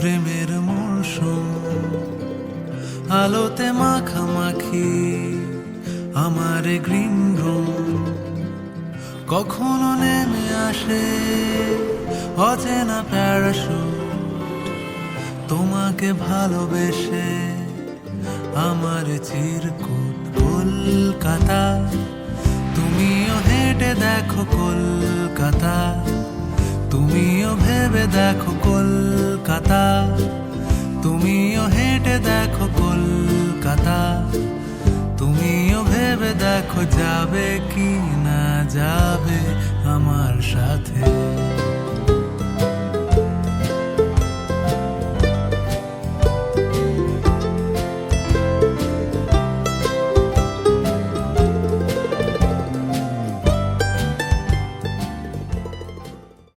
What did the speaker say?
প্রেমের মৌসুম আলোতে মাখামাখি আমার গ্রিন রুম, কখনো নেমে আসে অচেনা প্যারাশুট। তোমাকে ভালোবেসে আমার চিরকুট কলকাতা, তুমিও হেঁটে দেখো কলকাতা, তুমিও ভেবে দেখো কলকাতা, তুমিও হেঁটে দেখো কলকাতা, তুমিও ভেবে দেখো যাবে কি না যাবে আমার সাথে।